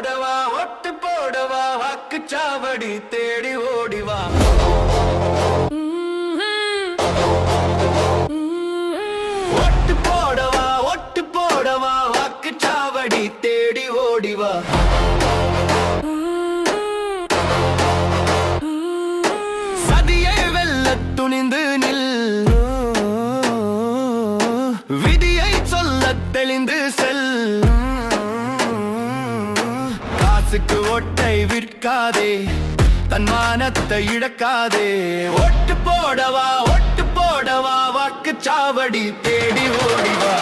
போடவா ஒட்டு போடவா வாக்குச்சாவடி தேடி ஓடிவா. ஒட்டு போடவா ஒட்டு போடவா வாக்குச்சாவடி தேடி ஓடிவா. சதியை வெல்ல துணிந்து நில், விதியை சொல்ல தெளிந்து செல். காசுக்கு ஒட்டை விற்காதே, தன்மானத்தை இழக்காதே. ஒட்டு போடவா ஒட்டு போடவா வாக்குச்சாவடி தேடி ஓடிவா.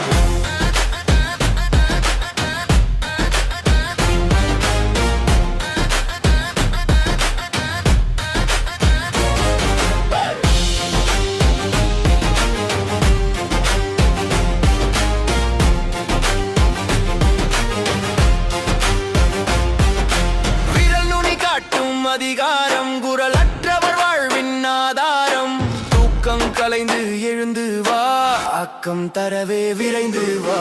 அதிகாரம் குரலற்றவர் வாழ்வின் ஆதாரம். தூக்கம் கலைந்து எழுந்து வா, ஆக்கம் தரவே விரைந்து வா.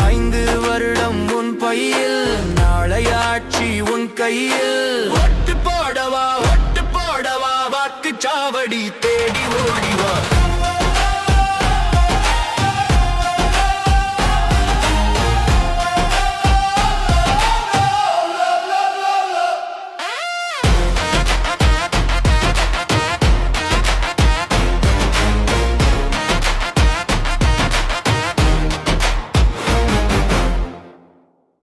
5 வருடம் உன் பையில், நாளை ஆட்சி உன் கையில். ஒட்டு போடவா ஒட்டு போடவா வாக்குச்சாவடி தேடி ஓடிவா.